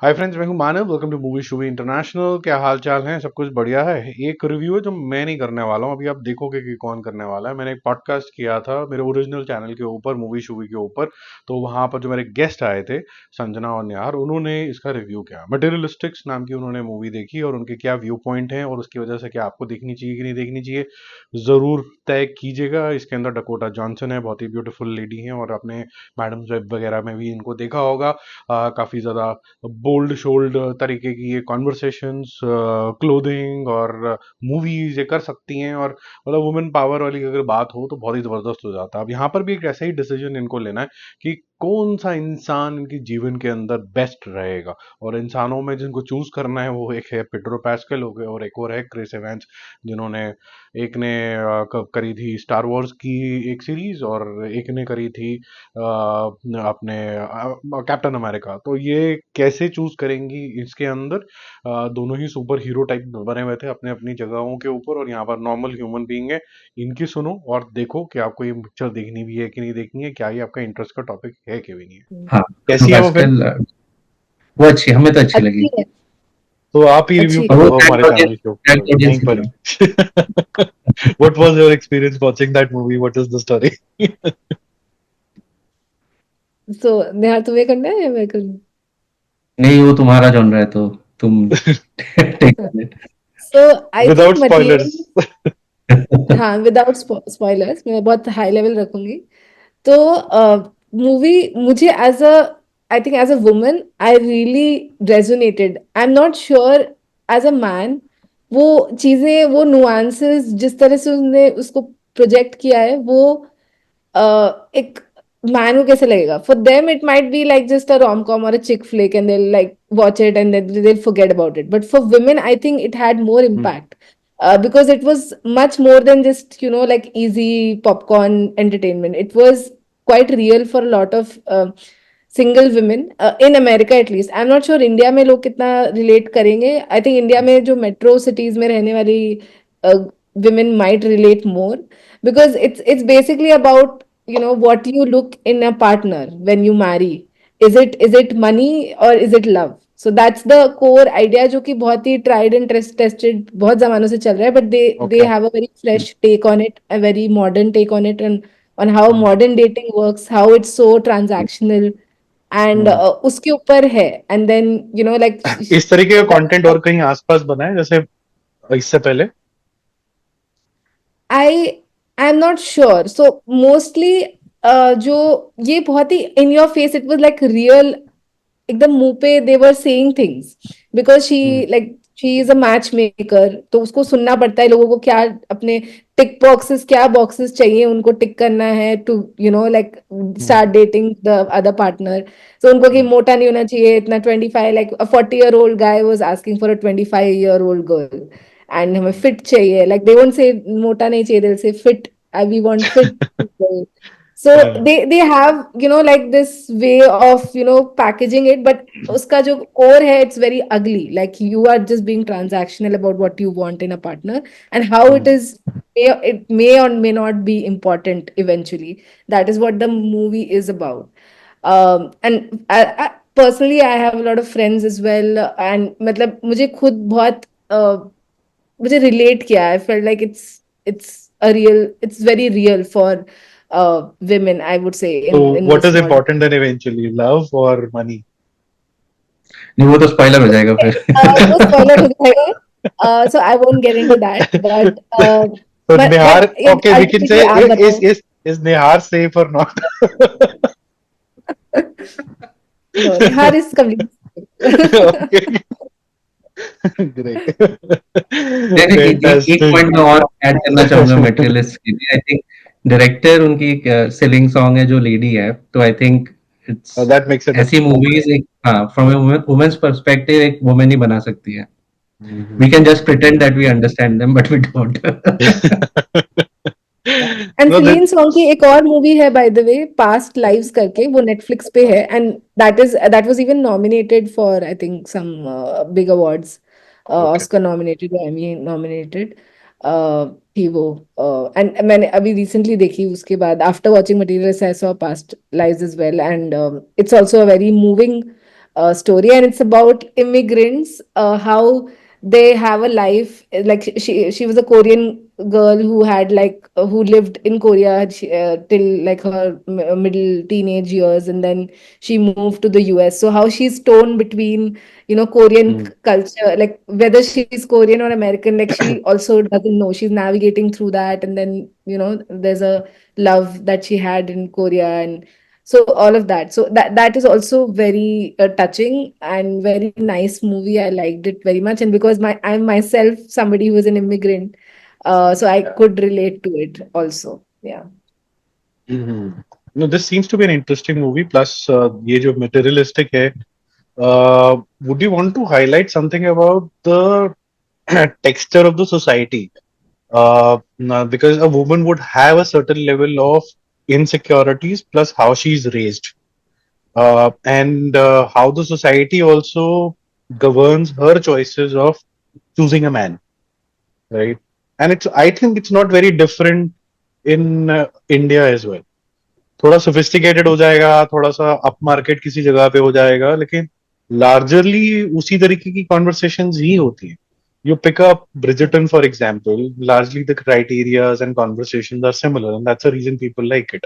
हाय friends, मैं हूं Manav. Welcome to movie shoovy international. क्या हाल चाल है? सब कुछ बढ़िया है। एक रिव्यू है जो मैं नहीं करने वाला हूं, अभी आप देखोगे कि कौन करने वाला है। मैंने एक पॉडकास्ट किया था मेरे ओरिजिनल चैनल के ऊपर, मूवी शूवी के ऊपर। तो वहां पर जो मेरे गेस्ट आए थे, संजना और निहार, उन्होंने इसका रिव्यू किया। मटेरियलिस्टिक्स नाम की उन्होंने मूवी देखी और उनके क्या व्यू पॉइंट हैं और उसकी वजह से क्या आपको देखनी चाहिए कि नहीं देखनी चाहिए, जरूर तय कीजिएगा। इसके अंदर डकोटा जॉनसन है, बहुत ही ब्यूटीफुल लेडी हैं, और आपने मैडम वेब वगैरह में भी इनको देखा होगा। काफी ज्यादा बोल्ड शोल्ड तरीके की ये कॉन्वर्सेशंस, क्लोथिंग और मूवीज ये कर सकती हैं। और मतलब वुमेन पावर वाली अगर बात हो तो बहुत ही जबरदस्त हो जाता है। अब यहाँ पर भी एक ऐसा ही डिसीजन इनको लेना है कि कौन सा इंसान इनके जीवन के अंदर बेस्ट रहेगा। और इंसानों में जिनको चूज करना है वो एक है पेड्रो पैस्कल हो गए, और एक और है क्रिस एवेंस, जिन्होंने एक ने करी थी स्टार वॉर्स की एक सीरीज, और एक ने करी थी अपने कैप्टन अमेरिका। तो ये कैसे चूज करेंगी इसके अंदर? दोनों ही सुपर हीरो टाइप बने हुए थे अपने अपनी जगहों के ऊपर, और यहाँ पर नॉर्मल ह्यूमन बीइंग है। इनकी सुनो और देखो कि आपको ये पिक्चर देखनी भी है कि नहीं देखनी है, क्या ये आपका इंटरेस्ट का टॉपिक है कि भी नहीं है। हाँ, पेट्रो कैसी है वो फिल्म? पास्कल वो अच्छी, हमें तो अच्छी लगी। अच्छी है, तो आप ही रिव्यू अच्छी और कर वो दो हमारे ब्लैक ऑडियंस चैनल के ब्लैक ऊपर ऑडियंस यहीं की पर फिल्म। ही। What was your experience watching that movie? What is the story? So Neha तुम्हें करना है या मैं करूँ? नहीं, वो तुम्हारा जॉनर है तो तुम take on it. So I think without material, spoilers. हाँ विदाउट स्पॉयलर्स मैं बहुत हाई लेवल रखूंगी। तो मूवी मुझे as a, I think as a woman I really resonated. I am not sure as a man वो चीजें, वो nuances जिस तरह से उसने उसको प्रोजेक्ट किया है, वो एक मैन को कैसे लगेगा? For them it might be like just a rom com और अ चिक flick and they'll like watch it and then they'll forget about it. But for women I think it had more impact, because it was much more than just, you know, like easy popcorn entertainment. It was quite real for a lot of single women, in America at least. I'm not sure India में लोग कितना relate करेंगे. I think India में जो metro cities में रहने वाली women might relate more, because it's basically about, you know, what you look in a partner when you marry. Is it money or is it love? So that's the core idea, जो कि बहुत ही tried and tested बहुत जमानों से चल रहा है, but they okay. have a very fresh take on it, a very modern take on it, and on how modern dating works, how it's so transactional, and उसके ऊपर है, and then you know like इस तरीके का content और कहीं आसपास बना है जैसे इससे पहले? I I am not sure. So mostly जो ये बहुत ही in your face, it was like real, एकदम मुंह पे they were saying things, because she is a matchmaker. तो उसको सुनना पड़ता है लोगों को, क्या अपने टिक बॉक्सेस, क्या बॉक्सेस चाहिए उनको टिक करना है to you know like start dating the other partner. तो उनको कि मोटा नहीं होना चाहिए इतना, 25, like a 40-year-old guy was asking for a 25-year-old girl, and हमें फिट चाहिए, लाइक दे वोंट से मोटा नहीं चाहिए, they'll say fit, we want fit people. So they have, you know, like this way of, you know, packaging it, but uska jo core hai, it's very ugly. Like you are just being transactional about what you want in a partner, and how it may or may not be important eventually. That is what the movie is about. And personally I have a lot of friends as well, and मतलब मुझे खुद बहुत मुझे relate किया. I felt like it's very real for women, I would say, तो in what this is modern. Important then eventually, love और money? नहीं, वो तो स्पॉइलर हो जाएगा फिर। वो spoiler हो जाएगा, so I won't get into that. But तो but Nihar, yeah, okay we can say, ultimately आप बताओ. इज निहार सेफ और not? No, Nihar is completely. Okay, great. जैसे कि एक फैंटास्टिक। पॉइंट मैं और ऐड करना चाहूंगा मेटेरियलिस्ट के लिए। आई थिंक डायरेक्टर उनकी एक सेलिंग सॉन्ग है जो लेडी है, तो I think it's that makes it ऐसी मूवीज एक, हाँ, फ्रॉम ए वुमेन्स पर्सपेक्टिव एक वुमेन ही बना सकती है। We can just pretend that we understand them but we don't. And know that. Celine Song की एक और मूवी है by the way, past lives करके, वो नेटफ्लिक्स पे है, and that was even nominated for I think some big awards, okay. Oscar nominated, Amy nominated थी वो. एंड मैंने अभी रिसेंटली देखी, उसके बाद after watching material I saw past lives as well, and it's also a very moving story, and it's about immigrants, how they have a life. Like she was a Korean girl who had like who lived in Korea till like her middle teenage years, and then she moved to the US. So how she's torn between, you know, Korean Hmm. culture, like whether she's Korean or American, like she also doesn't know. She's navigating through that, and then, you know, there's a love that she had in Korea, and so all of that. So that is also very touching and very nice movie. I liked it very much, and because I'm myself somebody who is an immigrant, so I could relate to it also. Yeah. Hmm. No, this seems to be an interesting movie. Plus, ये जो materialistic है, would you want to highlight something about the texture of the society? Now, because a woman would have a certain level of insecurities, plus how she's raised, and how the society also governs her choices of choosing a man, right? And I think it's not very different in India as well. थोड़ा sophisticated हो जाएगा, थोड़ा सा up market किसी जगह पे हो जाएगा, लेकिन लार्जरली उसी तरीके की कॉन्वर्सेशंस ही होती है. You pick up Bridgerton, for example. Largely the criterias and conversations are similar, and that's the reason people like it.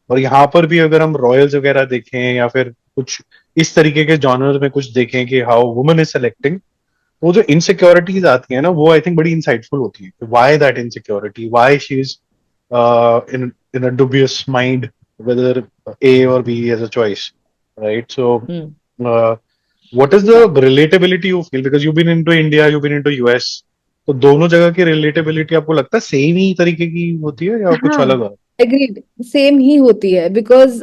और यहाँ पर भी अगर हम रॉयल्स वगैरह देखें या फिर कुछ इस तरीके के जॉनर में कुछ देखें कि हाउ वुमन इज सेलेक्टिंग, वो जो इनसिक्योरिटीज आती है ना, वो आई थिंक बड़ी इंसाइटफुल होती है. Why that insecurity, why she is in in a dubious mind whether A or B as a choice, right? So Hmm. what is the relatability you feel, because you've been into India, you've been into US, तो दोनों जगह की relatability आपको लगता है same ही तरीके की होती है या कुछ हाँ, अलग है? agreed. सेम ही होती है because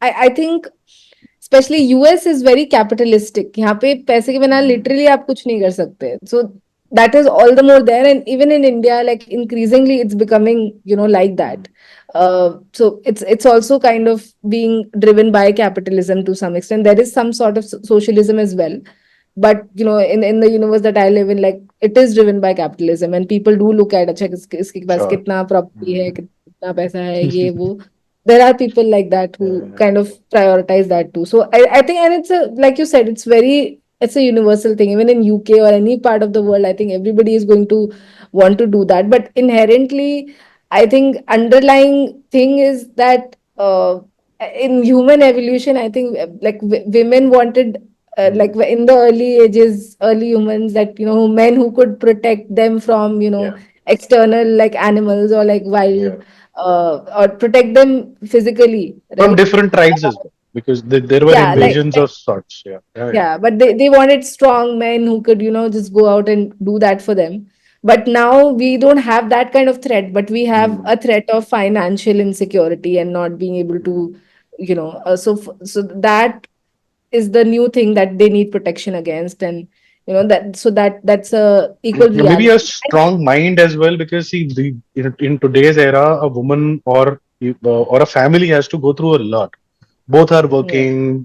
I think especially US is very capitalistic. यहाँ पे पैसे के बिना literally आप कुछ नहीं कर सकते. So that is all the more there, and even in India, like increasingly, it's becoming, you know, like that. So it's also kind of being driven by capitalism to some extent. There is some sort of socialism as well, but you know, in the universe that I live in, like it is driven by capitalism, and people do look at अच्छा इसके पास Sure. कितना property है, कितना पैसा है, ये वो. There are people like that who kind of prioritize that too. So I think, and it's a, like you said, it's a universal thing. Even in UK or any part of the world, I think everybody is going to want to do that. But inherently, I think underlying thing is that in human evolution, I think like women wanted like in the early ages, early humans, that, you know, men who could protect them from, you know, external like animals or like wild, or protect them physically, From right? different tribes as well, because there were Yeah, invasions of sorts. Yeah, yeah, yeah. yeah, but they wanted strong men who could, you know, just go out and do that for them. But now we don't have that kind of threat, but we have a threat of financial insecurity and not being able to, you know, so that is the new thing that they need protection against, and you know that, so that's a equal Maybe a reality. strong mind as well, because see, in today's era, a woman or a family has to go through a lot. Both are Yeah. working,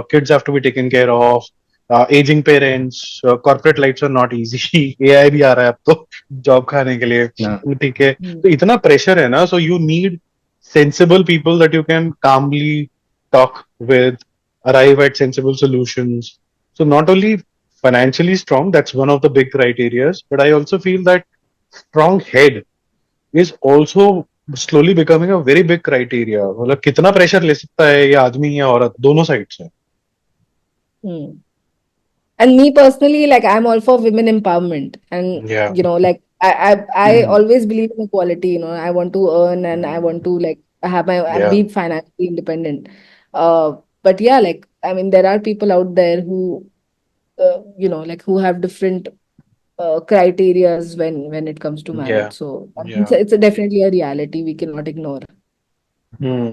kids have to be taken care of, aging parents, corporate lives are not easy. AI भी आ रहा है अब तो job खाने के लिए. Yeah. ठीक है, Hmm. तो इतना प्रेशर है ना, so you need sensible people that you can calmly talk with, arrive at sensible solutions. So not only financially strong, that's one of the big criterias, but I also feel that strong head is also slowly becoming a very big criteria. मतलब कितना pressure ले सकता है ये आदमी या औरत, दोनों साइड से. Hmm. And me personally, like I'm all for women empowerment, and Yeah. you know, like I always believe in equality. You know, I want to earn and I want to like have my Yeah. be financially independent. But yeah, like I mean, there are people out there who you know, like who have different criterias when it comes to Yeah. marriage. So Yeah. it's definitely a reality we cannot ignore. Hmm.